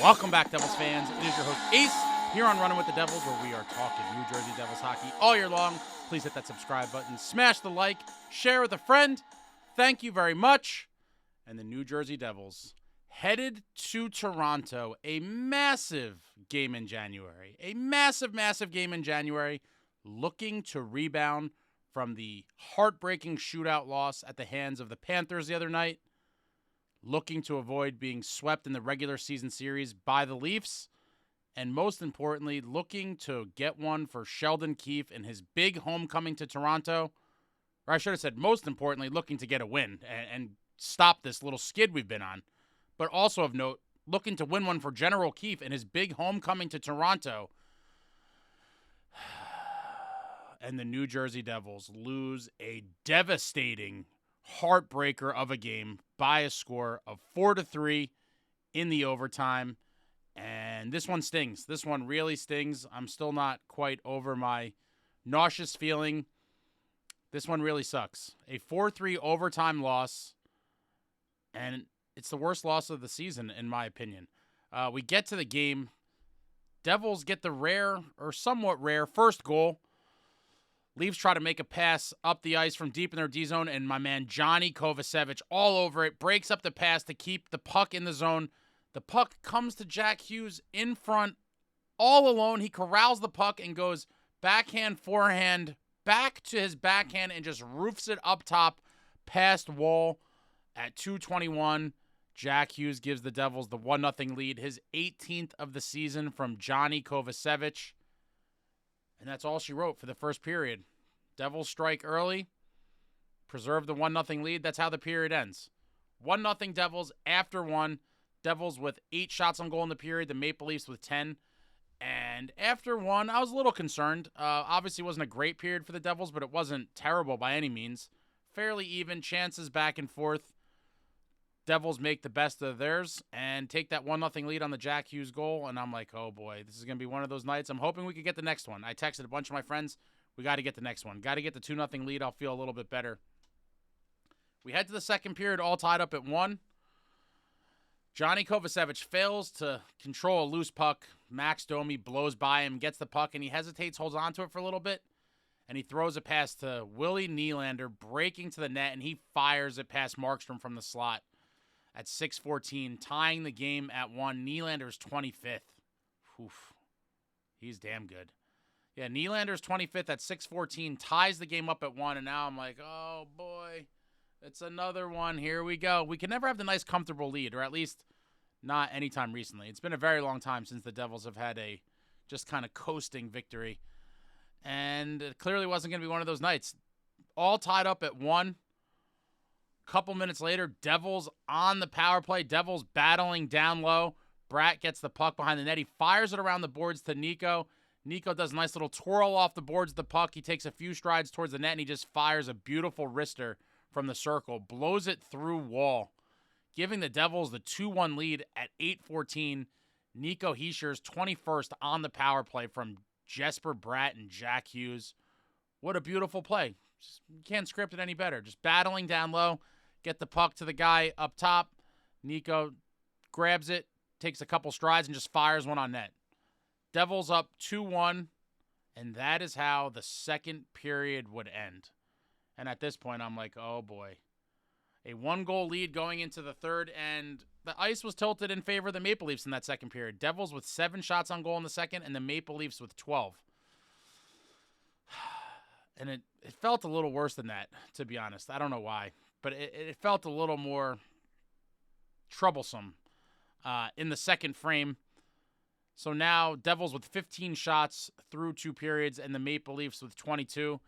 Welcome back, Devils fans. It is your host, Ace, here on Running with the Devils, where we are talking New Jersey Devils hockey all year long. Please hit that subscribe button, smash the like, share with a friend. Thank you very much. And the New Jersey Devils headed to Toronto, a massive game in January. A massive, massive game in January, looking to rebound from the heartbreaking shootout loss at the hands of the Panthers the other night, looking to avoid being swept in the regular season series by the Leafs, and most importantly, looking to get one for Sheldon Keefe in his big homecoming to Toronto. Or I should have said, most importantly, looking to get a win and stop this little skid we've been on. But also of note, looking to win one for General Keefe in his big homecoming to Toronto. And the New Jersey Devils lose a devastating heartbreaker of a game by a score of 4-3 in the overtime. And this one stings. This one really stings. I'm still not quite over my nauseous feeling. This one really sucks. A 4-3 overtime loss, and it's the worst loss of the season, in my opinion. We get to the game. Devils get the rare, or somewhat rare, first goal. Leafs try to make a pass up the ice from deep in their D zone, and my man Johnny Kovacevic all over it, breaks up the pass to keep the puck in the zone. The puck comes to Jack Hughes in front, all alone. He corrals the puck and goes backhand, forehand, back to his backhand, and just roofs it up top past wall at 2:21. Jack Hughes gives the Devils the 1-0 lead, his 18th of the season from Johnny Kovacevic. And that's all she wrote for the first period. Devils strike early, preserve the 1-0 lead. That's how the period ends. 1-0 Devils after one. Devils with 8 shots on goal in the period. The Maple Leafs with 10. And after one, I was a little concerned. Obviously, it wasn't a great period for the Devils, but it wasn't terrible by any means. Fairly even, chances back and forth. Devils make the best of theirs and take that 1-0 lead on the Jack Hughes goal. And I'm like, oh boy, this is going to be one of those nights. I'm hoping we could get the next one. I texted a bunch of my friends. We got to get the next one. Got to get the 2-0 lead. I'll feel a little bit better. We head to the second period, all tied up at 1. Johnny Kovacevic fails to control a loose puck. Max Domi blows by him, gets the puck, and he hesitates, holds on to it for a little bit. And he throws a pass to William Nylander, breaking to the net, and he fires it past Markstrom from the slot at 6:14, tying the game at 1. Nylander's 25th. Oof. He's damn good. Yeah, Nylander's 25th at 6:14, ties the game up at 1, and now I'm like, oh, boy, it's another one. Here we go. We can never have the nice, comfortable lead, or at least not anytime recently. It's been a very long time since the Devils have had a just kind of coasting victory, and it clearly wasn't going to be one of those nights. All tied up at 1. Couple minutes later, Devils on the power play. Devils battling down low. Bratt gets the puck behind the net. He fires it around the boards to Nico. Nico does a nice little twirl off the boards of the puck. He takes a few strides towards the net, and he just fires a beautiful wrister from the circle. Blows it through wall, giving the Devils the 2-1 lead at 8:14. Nico Hischier's 21st on the power play from Jesper Bratt and Jack Hughes. What a beautiful play. You can't script it any better. Just battling down low. Get the puck to the guy up top. Nico grabs it, takes a couple strides, and just fires one on net. Devils up 2-1, and that is how the second period would end. And at this point, I'm like, oh boy. A 1-goal lead going into the third, and the ice was tilted in favor of the Maple Leafs in that second period. Devils with 7 shots on goal in the second, and the Maple Leafs with 12. And it felt a little worse than that, to be honest. I don't know why. But it felt a little more troublesome in the second frame. So now Devils with 15 shots through 2 periods and the Maple Leafs with 22.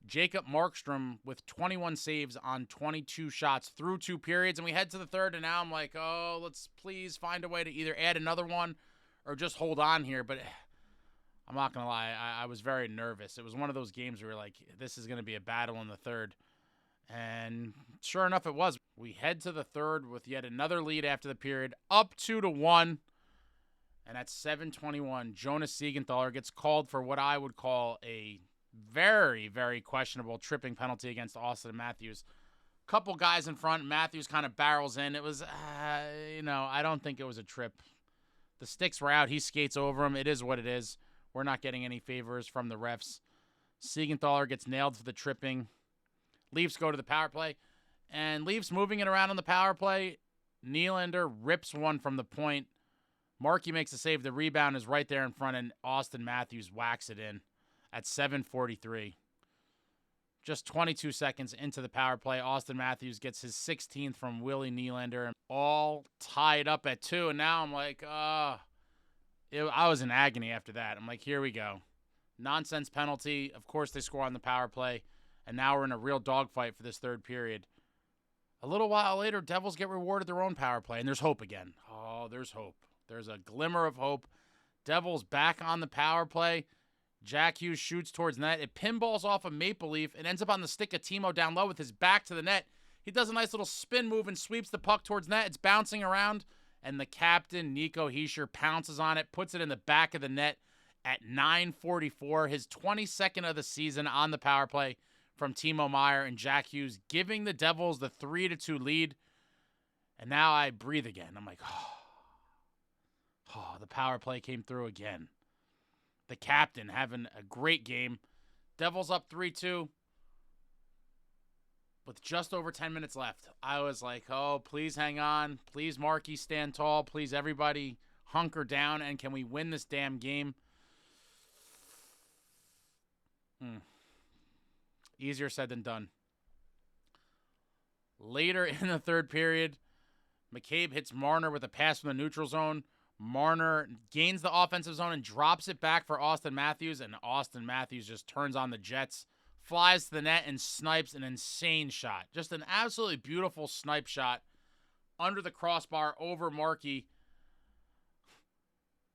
Jacob Markstrom with 21 saves on 22 shots through 2 periods. And we head to the third, and now I'm like, oh, let's please find a way to either add another one or just hold on here. But I'm not going to lie, I was very nervous. It was one of those games where like, this is going to be a battle in the third. And sure enough, it was. We head to the third with yet another lead after the period, up 2-1. And at 7:21, Jonas Siegenthaler gets called for what I would call a very, very questionable tripping penalty against Auston Matthews. Couple guys in front. Matthews kind of barrels in. It was, I don't think it was a trip. The sticks were out. He skates over him. It is what it is. We're not getting any favors from the refs. Siegenthaler gets nailed for the tripping. Leafs go to the power play. And Leafs moving it around on the power play. Nylander rips one from the point. Markey makes a save. The rebound is right there in front, and Auston Matthews whacks it in at 7:43. Just 22 seconds into the power play, Auston Matthews gets his 16th from Willie Nylander. All tied up at 2, and now I'm like, I was in agony after that. I'm like, here we go. Nonsense penalty. Of course they score on the power play, and now we're in a real dogfight for this third period. A little while later, Devils get rewarded their own power play, and there's hope again. Oh, there's hope. There's a glimmer of hope. Devils back on the power play. Jack Hughes shoots towards net. It pinballs off a Maple Leaf and ends up on the stick of Timo down low with his back to the net. He does a nice little spin move and sweeps the puck towards net. It's bouncing around, and the captain, Nico Hischier, pounces on it, puts it in the back of the net at 9:44. His 22nd of the season on the power play from Timo Meier and Jack Hughes, giving the Devils the 3-2 lead. And now I breathe again. I'm like, the power play came through again. The captain having a great game. Devils up 3-2 with just over 10 minutes left. I was like, oh, please hang on. Please, Markey, stand tall. Please, everybody, hunker down. And can we win this damn game? Easier said than done. Later in the third period, McCabe hits Marner with a pass from the neutral zone. Marner gains the offensive zone and drops it back for Auston Matthews, and Auston Matthews just turns on the Jets, flies to the net, and snipes an insane shot. Just an absolutely beautiful snipe shot under the crossbar over Markey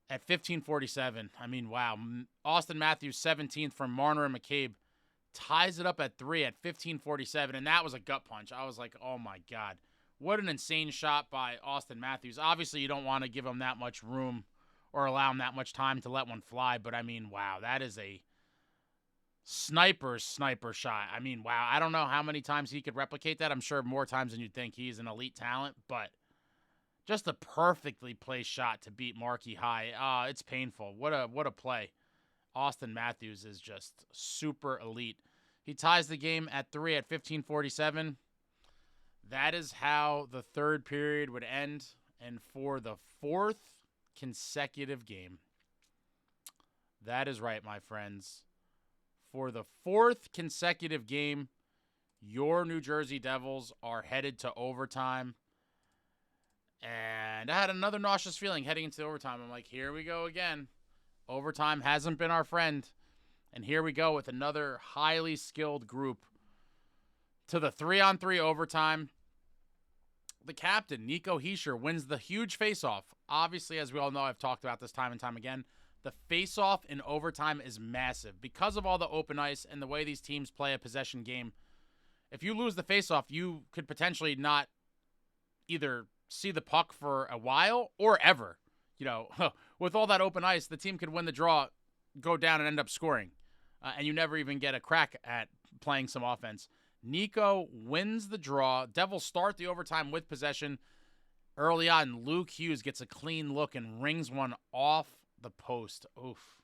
at 15:47. I mean, wow. Auston Matthews, 17th from Marner and McCabe, ties it up at 3 at 15:47, and that was a gut punch. I was like, oh, my God. What an insane shot by Auston Matthews. Obviously, you don't want to give him that much room or allow him that much time to let one fly, but, I mean, wow, that is a sniper shot. I mean, wow, I don't know how many times he could replicate that. I'm sure more times than you'd think. He's an elite talent, but just a perfectly placed shot to beat Markey high. It's painful. What a play. Auston Matthews is just super elite. He ties the game at 3 at 15:47. That is how the third period would end. And for the fourth consecutive game, that is right, my friends. For the fourth consecutive game, your New Jersey Devils are headed to overtime. And I had another nauseous feeling heading into overtime. I'm like, here we go again. Overtime hasn't been our friend. And here we go with another highly skilled group to the 3-on-3 overtime. The captain, Nico Hischier, wins the huge faceoff. Obviously, as we all know, I've talked about this time and time again. The faceoff in overtime is massive. Because of all the open ice and the way these teams play a possession game, if you lose the faceoff, you could potentially not either see the puck for a while or ever. You know, with all that open ice, the team could win the draw, go down, and end up scoring. And you never even get a crack at playing some offense. Nico wins the draw. Devils start the overtime with possession. Early on, Luke Hughes gets a clean look and rings one off the post. Oof.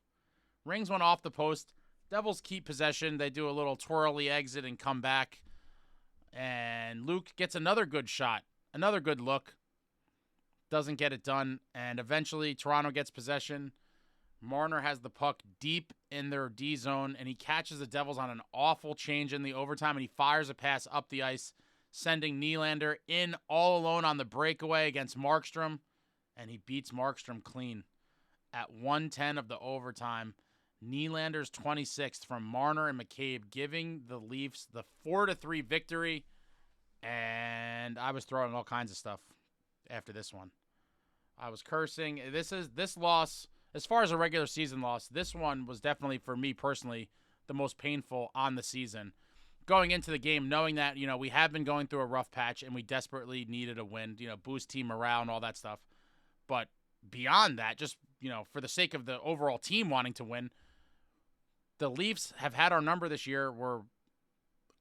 Rings one off the post. Devils keep possession. They do a little twirly exit and come back. And Luke gets another good shot. Another good look. Doesn't get it done. And eventually, Toronto gets possession. Marner has the puck deep in their D zone, and he catches the Devils on an awful change in the overtime, and he fires a pass up the ice, sending Nylander in all alone on the breakaway against Markstrom, and he beats Markstrom clean. At 1:10 of the overtime, Nylander's 26th from Marner and McCabe, giving the Leafs the 4-3 victory, and I was throwing all kinds of stuff after this one. I was cursing. This loss, as far as a regular season loss, this one was definitely, for me personally, the most painful on the season. Going into the game, knowing that, we have been going through a rough patch and we desperately needed a win, boost team morale and all that stuff. But beyond that, just, for the sake of the overall team wanting to win, the Leafs have had our number this year. We're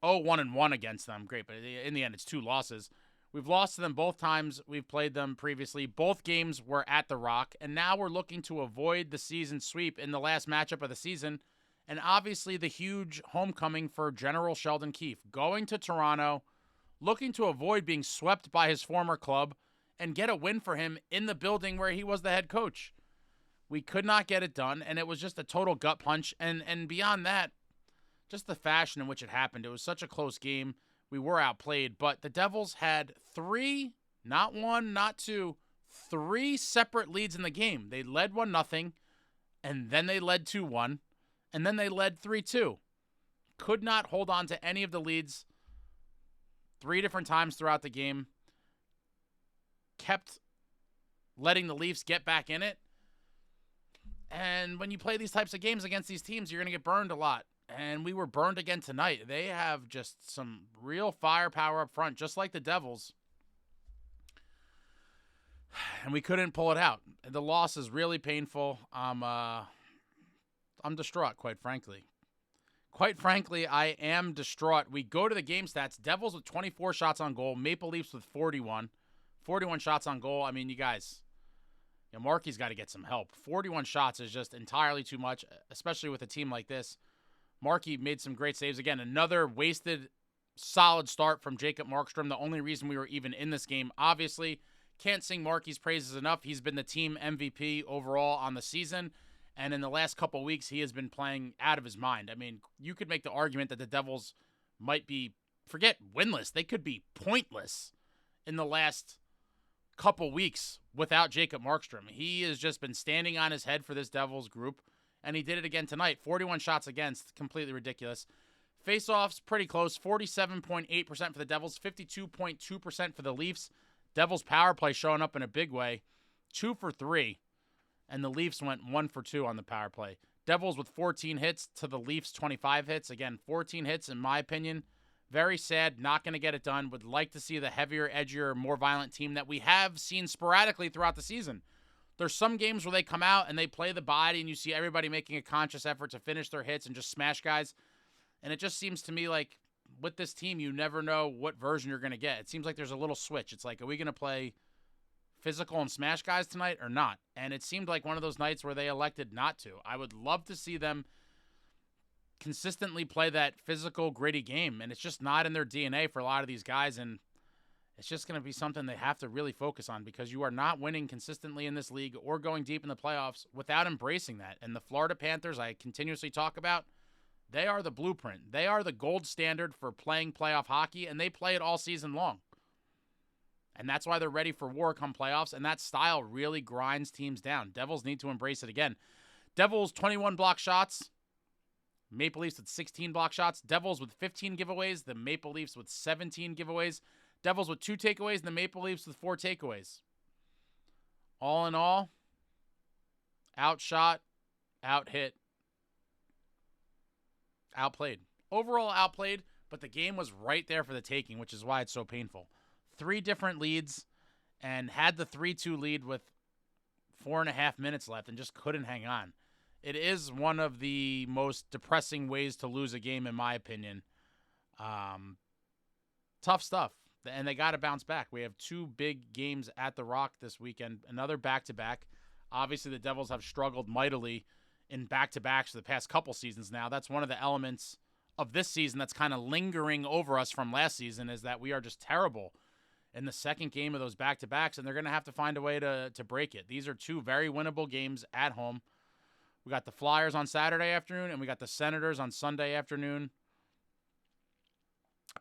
0-1-1 against them. Great, but in the end, it's 2 losses. We've lost to them both times we've played them previously. Both games were at the Rock, and now we're looking to avoid the season sweep in the last matchup of the season, and obviously the huge homecoming for General Sheldon Keefe, going to Toronto, looking to avoid being swept by his former club and get a win for him in the building where he was the head coach. We could not get it done, and it was just a total gut punch, and beyond that, just the fashion in which it happened. It was such a close game. We were outplayed, but the Devils had three, not one, not two, three separate leads in the game. They led 1-0, and then they led 2-1, and then they led 3-2. Could not hold on to any of the leads 3 different times throughout the game. Kept letting the Leafs get back in it. And when you play these types of games against these teams, you're going to get burned a lot. And we were burned again tonight. They have just some real firepower up front, just like the Devils. And we couldn't pull it out. The loss is really painful. I'm distraught, quite frankly. Quite frankly, I am distraught. We go to the game stats. Devils with 24 shots on goal. Maple Leafs with 41. 41 shots on goal. I mean, you guys, Markey's got to get some help. 41 shots is just entirely too much, especially with a team like this. Markey made some great saves. Again, another wasted, solid start from Jacob Markstrom. The only reason we were even in this game, obviously, can't sing Markey's praises enough. He's been the team MVP overall on the season. And in the last couple weeks, he has been playing out of his mind. I mean, you could make the argument that the Devils might be, forget winless, they could be pointless in the last couple weeks without Jacob Markstrom. He has just been standing on his head for this Devils group. And he did it again tonight. 41 shots against. Completely ridiculous. Face-offs, pretty close. 47.8% for the Devils. 52.2% for the Leafs. Devils power play showing up in a big way. 2 for 3. And the Leafs went 1 for 2 on the power play. Devils with 14 hits to the Leafs 25 hits. Again, 14 hits in my opinion. Very sad. Not going to get it done. Would like to see the heavier, edgier, more violent team that we have seen sporadically throughout the season. There's some games where they come out and they play the body and you see everybody making a conscious effort to finish their hits and just smash guys. And it just seems to me like with this team, you never know what version you're going to get. It seems like there's a little switch. It's like, are we going to play physical and smash guys tonight or not? And it seemed like one of those nights where they elected not to. I would love to see them consistently play that physical, gritty game. And it's just not in their DNA for a lot of these guys. And it's just going to be something they have to really focus on because you are not winning consistently in this league or going deep in the playoffs without embracing that. And the Florida Panthers, I continuously talk about, they are the blueprint. They are the gold standard for playing playoff hockey, and they play it all season long. And that's why they're ready for war come playoffs, and that style really grinds teams down. Devils need to embrace it again. Devils, 21 block shots. Maple Leafs with 16 block shots. Devils with 15 giveaways. The Maple Leafs with 17 giveaways. Devils with 2 takeaways, and the Maple Leafs with 4 takeaways. All in all, outshot, outhit, outplayed. Overall outplayed, but the game was right there for the taking, which is why it's so painful. 3 different leads and had the 3-2 lead with 4.5 minutes left and just couldn't hang on. It is one of the most depressing ways to lose a game, in my opinion. Tough stuff. And they got to bounce back. We have 2 big games at the Rock this weekend. Another back-to-back. Obviously, the Devils have struggled mightily in back-to-backs for the past couple seasons now. That's one of the elements of this season that's kind of lingering over us from last season is that we are just terrible in the second game of those back-to-backs, and they're going to have to find a way to break it. These are 2 very winnable games at home. We got the Flyers on Saturday afternoon, and we got the Senators on Sunday afternoon.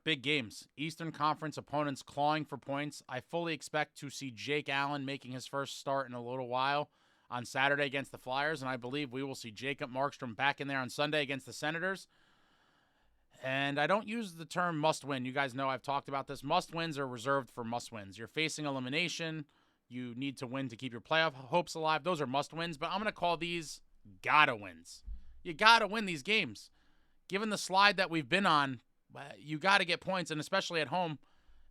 Big games. Eastern Conference opponents clawing for points. I fully expect to see Jake Allen making his first start in a little while on Saturday against the Flyers, and I believe we will see Jacob Markstrom back in there on Sunday against the Senators. And I don't use the term must-win. You guys know I've talked about this. Must-wins are reserved for must-wins. You're facing elimination. You need to win to keep your playoff hopes alive. Those are must-wins, but I'm going to call these gotta-wins. You got to win these games. Given the slide that we've been on, you got to get points, and especially at home.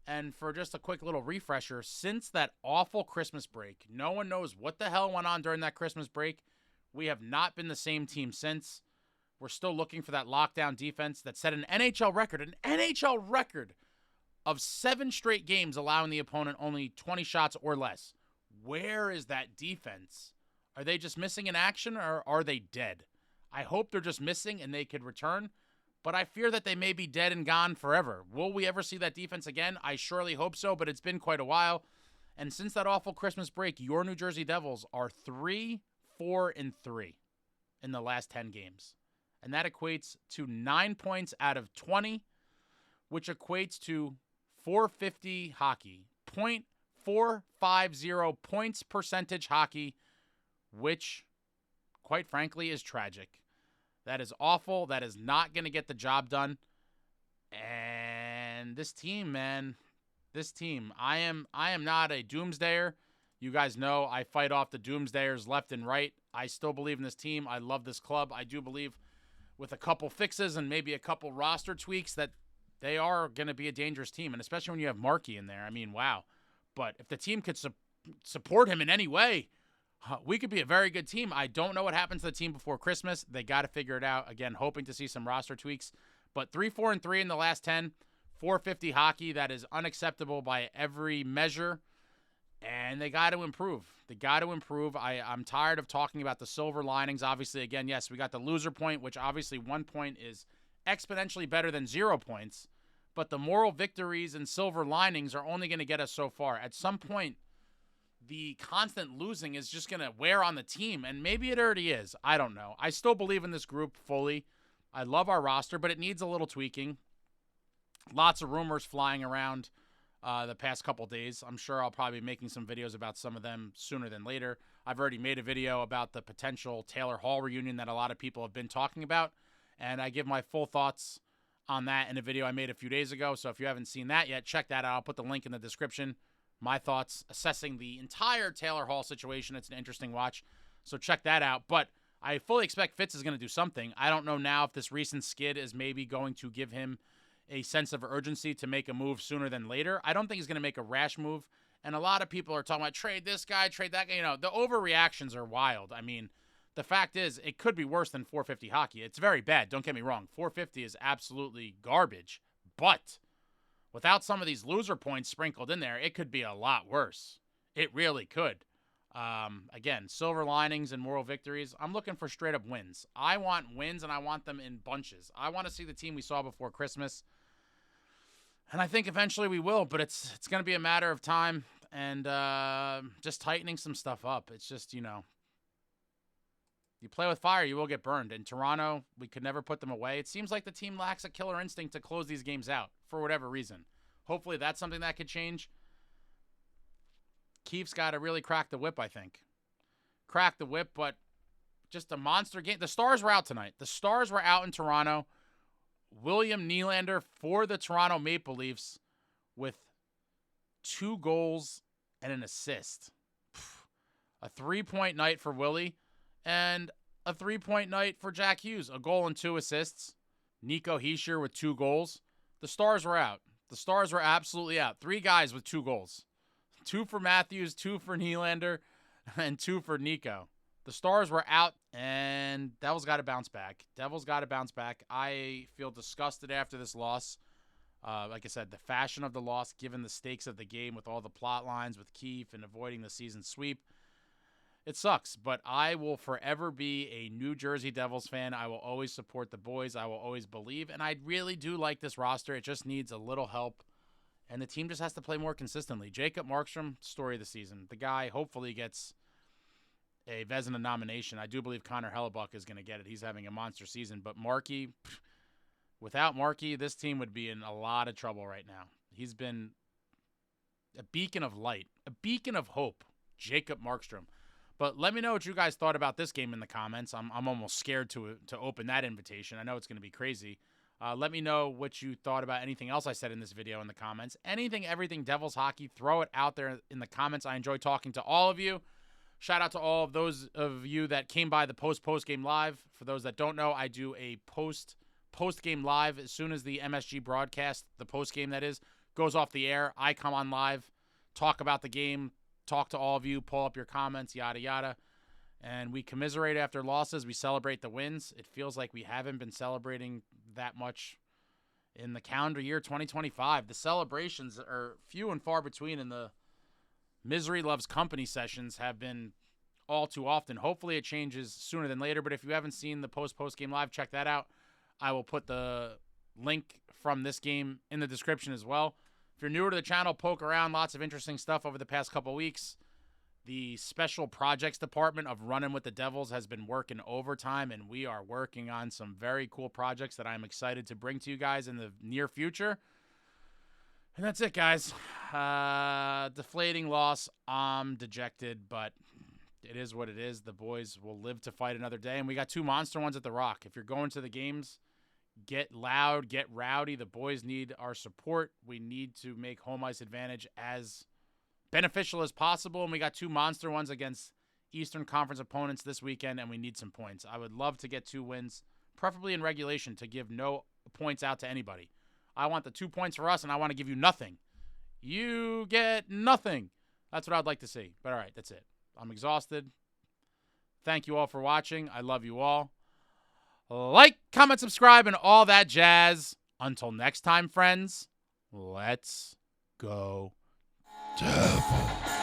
And for just a quick little refresher, since that awful Christmas break, no one knows what the hell went on during that Christmas break. We have not been the same team since. We're still looking for that lockdown defense that set an NHL record of 7 straight games allowing the opponent only 20 shots or less. Where is that defense? Are they just missing in action, or are they dead? I hope they're just missing and they could return, but I fear that they may be dead and gone forever. Will we ever see that defense again? I surely hope so, but it's been quite a while. And since that awful Christmas break, your New Jersey Devils are 3-4-3 in the last 10 games. And that equates to 9 points out of 20, which equates to .450 hockey, .450 points percentage hockey, which, quite frankly, is tragic. That is awful. That is not going to get the job done. And this team, man, this team, I am not a doomsdayer. You guys know I fight off the doomsdayers left and right. I still believe in this team. I love this club. I do believe with a couple fixes and maybe a couple roster tweaks that they are going to be a dangerous team, and especially when you have Markey in there. I mean, wow. But if the team could support him in any way, we could be a very good team. I don't know what happens to the team before Christmas. They got to figure it out. Again, hoping to see some roster tweaks. But 3-4-3 in the last 10, .450 hockey. That is unacceptable by every measure, and they got to improve. They got to improve. I'm tired of talking about the silver linings. Obviously, again, yes, we got the loser point, which obviously 1 point is exponentially better than 0 points, but the moral victories and silver linings are only going to get us so far. At some point, the constant losing is just going to wear on the team, and maybe it already is. I don't know. I still believe in this group fully. I love our roster, but it needs a little tweaking. Lots of rumors flying around the past couple days. I'm sure I'll probably be making some videos about some of them sooner than later. I've already made a video about the potential Taylor Hall reunion that a lot of people have been talking about, and I give my full thoughts on that in a video I made a few days ago. So if you haven't seen that yet, check that out. I'll put the link in the description. My thoughts assessing the entire Taylor Hall situation. It's an interesting watch, so check that out. But I fully expect Fitz is going to do something. I don't know now if this recent skid is maybe going to give him a sense of urgency to make a move sooner than later. I don't think he's going to make a rash move. And a lot of people are talking about trade this guy, trade that guy. You know, the overreactions are wild. I mean, the fact is, it could be worse than .450 hockey. It's very bad. Don't get me wrong. .450 is absolutely garbage. But without some of these loser points sprinkled in there, it could be a lot worse. It really could. Again, silver linings and moral victories. I'm looking for straight up wins. I want wins, and I want them in bunches. I want to see the team we saw before Christmas. And I think eventually we will, but it's going to be a matter of time and just tightening some stuff up. It's just, you know, you play with fire, you will get burned. In Toronto, we could never put them away. It seems like the team lacks a killer instinct to close these games out for whatever reason. Hopefully that's something that could change. Keefe's got to really crack the whip, I think. Crack the whip, but just a monster game. The Stars were out tonight. The Stars were out in Toronto. William Nylander for the Toronto Maple Leafs with 2 goals and an assist. A 3-point night for Willie and a 3-point night for Jack Hughes. A goal and 2 assists. Nico Hischier with 2 goals. The Stars were out. The Stars were absolutely out. 3 guys with 2 goals. 2 for Matthews, 2 for Nylander, and 2 for Nico. The Stars were out, and Devils got to bounce back. Devils got to bounce back. I feel disgusted after this loss. Like I said, the fashion of the loss, given the stakes of the game with all the plot lines with Keefe and avoiding the season sweep. It sucks, but I will forever be a New Jersey Devils fan. I will always support the boys. I will always believe, and I really do like this roster. It just needs a little help, and the team just has to play more consistently. Jacob Markstrom, story of the season. The guy hopefully gets a Vezina nomination. I do believe Connor Hellebuck is going to get it. He's having a monster season. But Markey, without Markey, this team would be in a lot of trouble right now. He's been a beacon of light, a beacon of hope, Jacob Markstrom. But let me know what you guys thought about this game in the comments. I'm almost scared to open that invitation. I know it's going to be crazy. Let me know what you thought about anything else I said in this video in the comments. Anything, everything Devils hockey, throw it out there in the comments. I enjoy talking to all of you. Shout out to all of those of you that came by the post-game live. For those that don't know, I do a post-game live as soon as the MSG broadcast, the post-game that is, goes off the air. I come on live, talk about the game, talk to all of you, pull up your comments, yada, yada. And we commiserate after losses. We celebrate the wins. It feels like we haven't been celebrating that much in the calendar year 2025. The celebrations are few and far between, and the misery loves company sessions have been all too often. Hopefully it changes sooner than later, but if you haven't seen the post-game live, check that out. I will put the link from this game in the description as well. If you're newer to the channel, poke around. Lots of interesting stuff over the past couple weeks. The special projects department of Running with the Devils has been working overtime, and we are working on some very cool projects that I'm excited to bring to you guys in the near future. And that's it, guys. Deflating loss. I'm dejected, but it is what it is. The boys will live to fight another day, and we got 2 monster ones at the Rock. If you're going to the games, get loud, get rowdy. The boys need our support. We need to make home ice advantage as beneficial as possible, and we got 2 monster ones against Eastern Conference opponents this weekend, and we need some points. I would love to get 2 wins, preferably in regulation, to give no points out to anybody. I want the 2 points for us, and I want to give you nothing. You get nothing. That's what I'd like to see. But all right, that's it. I'm exhausted. Thank you all for watching. I love you all. Like, comment, subscribe, and all that jazz. Until next time, friends, let's go Devils.